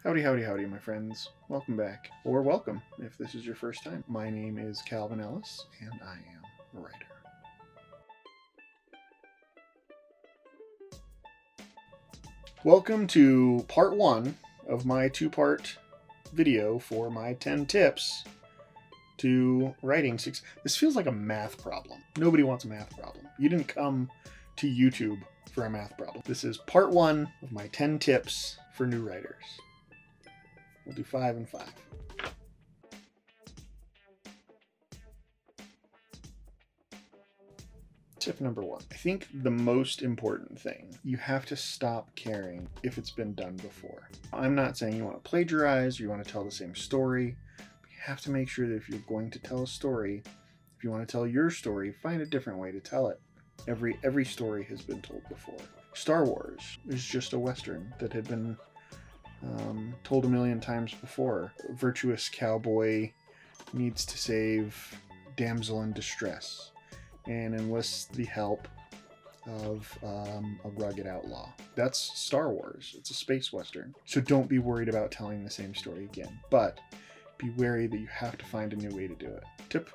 Howdy, howdy, howdy, my friends. Welcome back. Or welcome, if this is your first time. My name is Kalvin Ellis, and I am a writer. Welcome to part one of my two-part video for my 10 tips to writing success. This feels like a math problem. Nobody wants a math problem. You didn't come to YouTube for a math problem. This is part one of my 10 tips for new writers. We'll do 5 and 5. Tip number 1. I think the most important thing, you have to stop caring if it's been done before. I'm not saying you want to plagiarize or you want to tell the same story. But you have to make sure that if you're going to tell a story, if you want to tell your story, find a different way to tell it. Every story has been told before. Star Wars is just a Western that had been told a million times before. A virtuous cowboy needs to save damsel in distress and enlists the help of a rugged outlaw. That's Star Wars. It's a space Western. So don't be worried about telling the same story again, but be wary that you have to find a new way to do it. Tip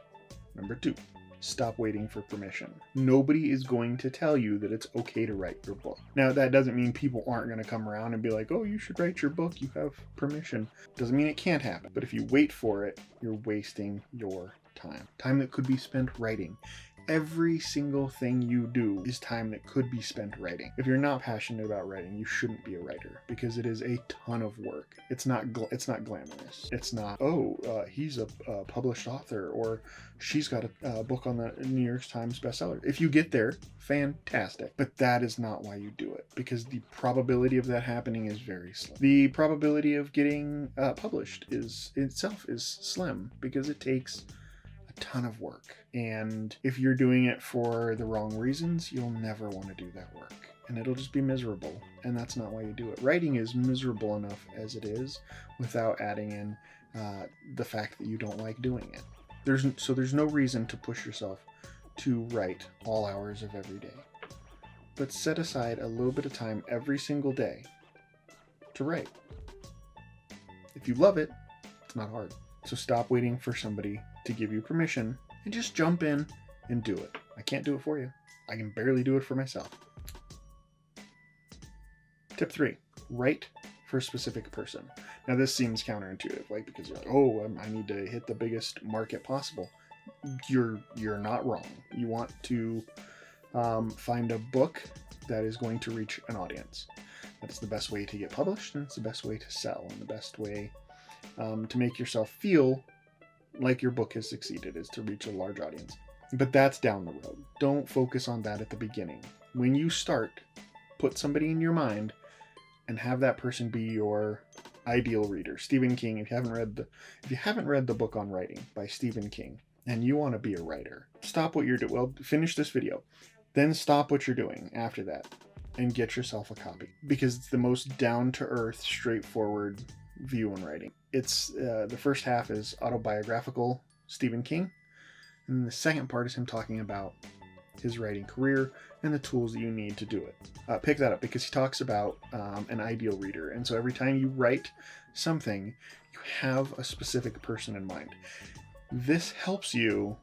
number 2. Stop waiting for permission. Nobody is going to tell you that it's okay to write your book. Now, that doesn't mean people aren't going to come around and be like, oh, you should write your book. You have permission. Doesn't mean it can't happen. But if you wait for it, you're wasting your time. Time that could be spent writing. Every single thing you do is time that could be spent writing. If you're not passionate about writing, you shouldn't be a writer because it is a ton of work. It's not glamorous. It's not, he's a published author or she's got a book on the New York Times bestseller. If you get there, fantastic. But that is not why you do it, because the probability of that happening is very slim. The probability of getting published is slim because it takes ton of work, and if you're doing it for the wrong reasons, you'll never want to do that work and it'll just be miserable, and that's not why you do it. Writing is miserable enough as it is without adding in the fact that you don't like doing it. There's no reason to push yourself to write all hours of every day, but set aside a little bit of time every single day to write. If you love it, it's not hard. So stop waiting for somebody to give you permission and just jump in and do it. I can't do it for you. I can barely do it for myself. Tip 3, write for a specific person. Now this seems counterintuitive, like, because you're like, oh, I need to hit the biggest market possible. You're not wrong. You want to find a book that is going to reach an audience. That's the best way to get published, and it's the best way to sell, and the best way to make yourself feel like your book has succeeded is to reach a large audience. But that's down the road. Don't focus on that at the beginning. When you start, put somebody in your mind and have that person be your ideal reader. Stephen King, if you haven't read the book on writing by Stephen King and you want to be a writer, stop what you're doing. Well, finish this video. Then stop what you're doing after that and get yourself a copy, because it's the most down-to-earth, straightforward view on writing. It's the first half is autobiographical Stephen King, and the second part is him talking about his writing career and the tools that you need to do it. Pick that up, because he talks about an ideal reader, and so every time you write something, you have a specific person in mind. This helps you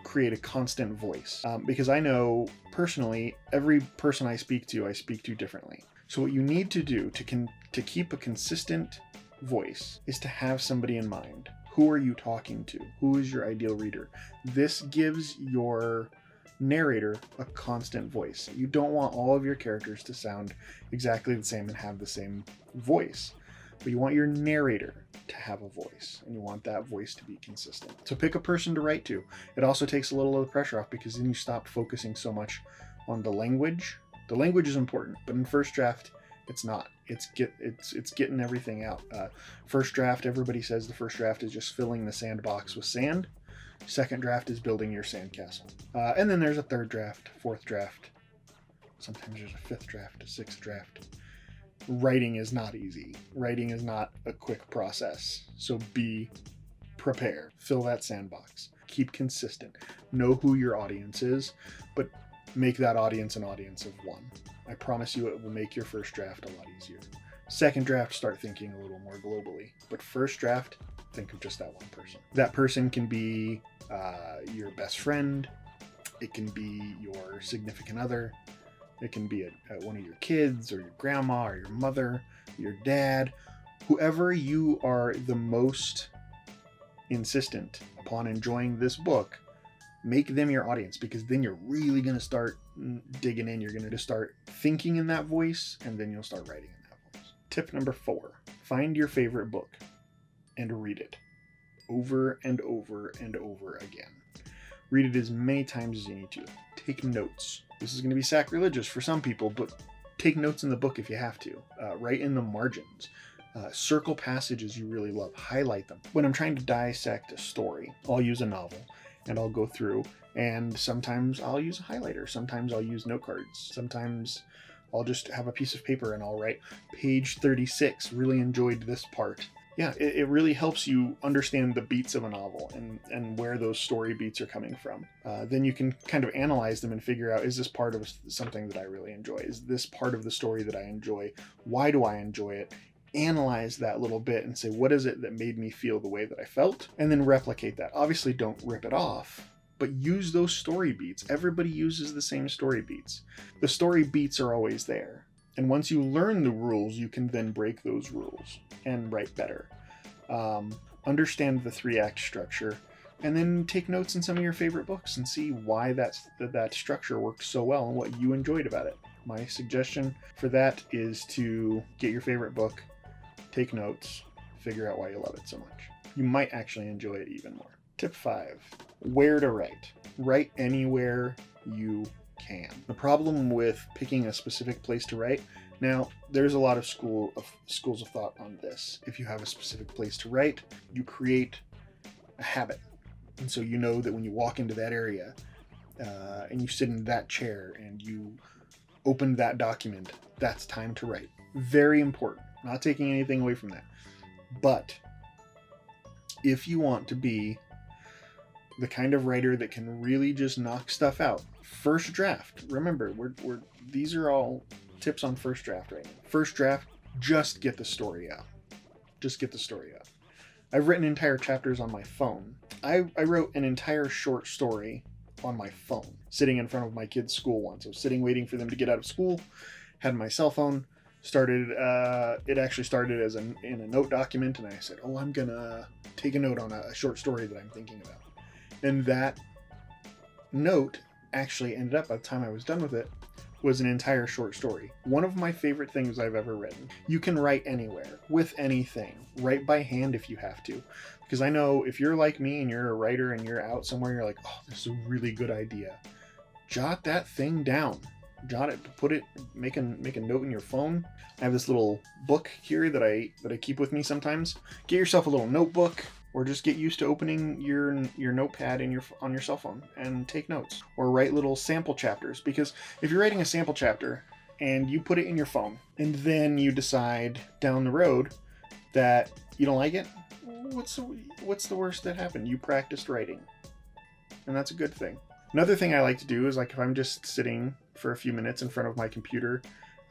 create a constant voice, because I know personally every person I speak to differently. So what you need to do to keep a consistent voice is to have somebody in mind. Who are you talking to? Who is your ideal reader? This gives your narrator a constant voice. You don't want all of your characters to sound exactly the same and have the same voice, but you want your narrator to have a voice, and you want that voice to be consistent. So pick a person to write to. It also takes a little of the pressure off, because then you stop focusing so much on the language. The language is important, but in first draft, it's not. It's getting everything out. First draft, everybody says the first draft is just filling the sandbox with sand. Second draft is building your sandcastle. And then there's a third draft, fourth draft. Sometimes there's a fifth draft, a sixth draft. Writing is not easy. Writing is not a quick process. So be prepared. Fill that sandbox. Keep consistent. Know who your audience is, but make that audience an audience of one. I promise you it will make your first draft a lot easier. Second draft, start thinking a little more globally. But first draft, think of just that one person. That person can be your best friend. It can be your significant other. It can be one of your kids, or your grandma, or your mother, your dad. Whoever you are the most insistent upon enjoying this book, make them your audience, because then you're really going to start digging in. You're going to start thinking in that voice, and then you'll start writing in that voice. Tip number 4, find your favorite book and read it over and over and over again. Read it as many times as you need to. Take notes. This is going to be sacrilegious for some people, but take notes in the book if you have to. Write in the margins. Circle passages you really love. Highlight them. When I'm trying to dissect a story, I'll use a novel and I'll go through, and sometimes I'll use a highlighter. Sometimes I'll use note cards. Sometimes I'll just have a piece of paper and I'll write page 36. Really enjoyed this part. Yeah, it really helps you understand the beats of a novel and where those story beats are coming from. Then you can kind of analyze them and figure out, is this part of something that I really enjoy? Is this part of the story that I enjoy? Why do I enjoy it? Analyze that little bit and say, what is it that made me feel the way that I felt? And then replicate that. Obviously, don't rip it off, but use those story beats. Everybody uses the same story beats. The story beats are always there. And once you learn the rules, you can then break those rules and write better. Understand the 3-act structure, and then take notes in some of your favorite books and see why that structure worked so well and what you enjoyed about it. My suggestion for that is to get your favorite book, take notes, figure out why you love it so much. You might actually enjoy it even more. Tip 5, where to write. Write anywhere you can. The problem with picking a specific place to write, now there's a lot of schools of thought on this. If you have a specific place to write, you create a habit. And so you know that when you walk into that area and you sit in that chair and you open that document, that's time to write. Very important. Not taking anything away from that. But if you want to be the kind of writer that can really just knock stuff out, first draft. Remember, these are all tips on first draft right now. First draft, just get the story out. Just get the story out. I've written entire chapters on my phone. I wrote an entire short story on my phone, sitting in front of my kids' school once. I was sitting waiting for them to get out of school, had my cell phone, it actually started as in a note document, and I said, oh, I'm gonna take a note on a short story that I'm thinking about. And that note actually ended up, by the time I was done with it, was an entire short story. One of my favorite things I've ever written. You can write anywhere, with anything. Write by hand if you have to. Because I know if you're like me and you're a writer and you're out somewhere, you're like, oh, this is a really good idea. Jot that thing down. Jot it, put it, make a note in your phone. I have this little book here that I keep with me sometimes. Get yourself a little notebook, or just get used to opening your notepad on your cell phone and take notes, or write little sample chapters. Because if you're writing a sample chapter and you put it in your phone and then you decide down the road that you don't like it, what's the worst that happened? You practiced writing, and that's a good thing. Another thing I like to do is, like, if I'm just sitting for a few minutes in front of my computer,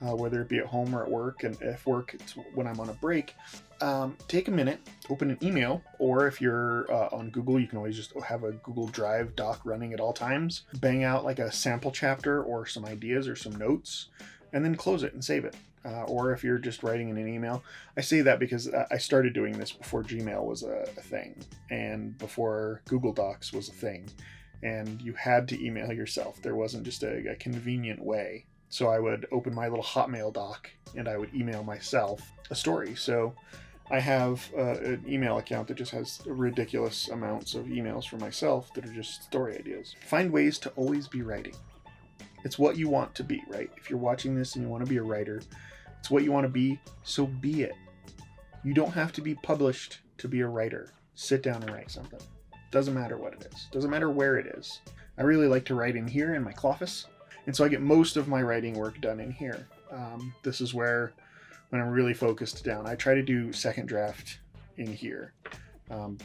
whether it be at home or at work, and if work, it's when I'm on a break, take a minute, open an email, or if you're on Google, you can always just have a Google Drive doc running at all times. Bang out like a sample chapter or some ideas or some notes, and then close it and save it. Or if you're just writing in an email. I say that because I started doing this before Gmail was a thing, and before Google Docs was a thing, and you had to email yourself. There wasn't just a convenient way. So I would open my little Hotmail doc and I would email myself a story. So I have an email account that just has ridiculous amounts of emails for myself that are just story ideas. Find ways to always be writing. It's what you want to be, right? If you're watching this and you want to be a writer, it's what you want to be, so be it. You don't have to be published to be a writer. Sit down and write something. Doesn't matter what it is. Doesn't matter where it is. I really like to write in here in my office, and so I get most of my writing work done in here. This is where, when I'm really focused down, I try to do second draft in here,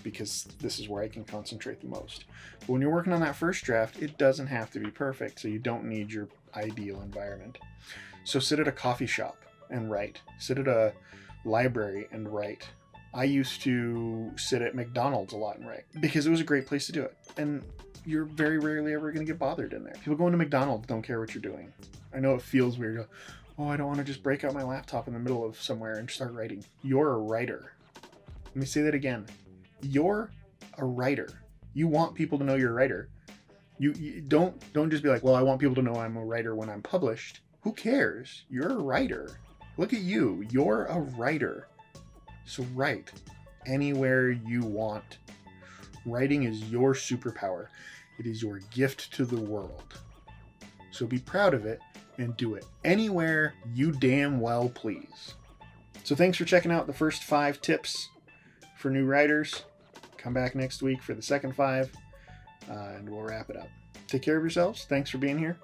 because this is where I can concentrate the most. But when you're working on that first draft, it doesn't have to be perfect, so you don't need your ideal environment. So sit at a coffee shop. and write. Sit at a library and write. I used to sit at McDonald's a lot and write because it was a great place to do it. And you're very rarely ever going to get bothered in there. People going to McDonald's don't care what you're doing. I know it feels weird. Oh, I don't want to just break out my laptop in the middle of somewhere and start writing. You're a writer. Let me say that again. You're a writer. You want people to know you're a writer. You don't just be like, well, I want people to know I'm a writer when I'm published. Who cares? You're a writer. Look at you. You're a writer. So write anywhere you want. Writing is your superpower. It is your gift to the world. So be proud of it and do it anywhere you damn well please. So thanks for checking out the first 5 tips for new writers. Come back next week for the second 5, and we'll wrap it up. Take care of yourselves. Thanks for being here.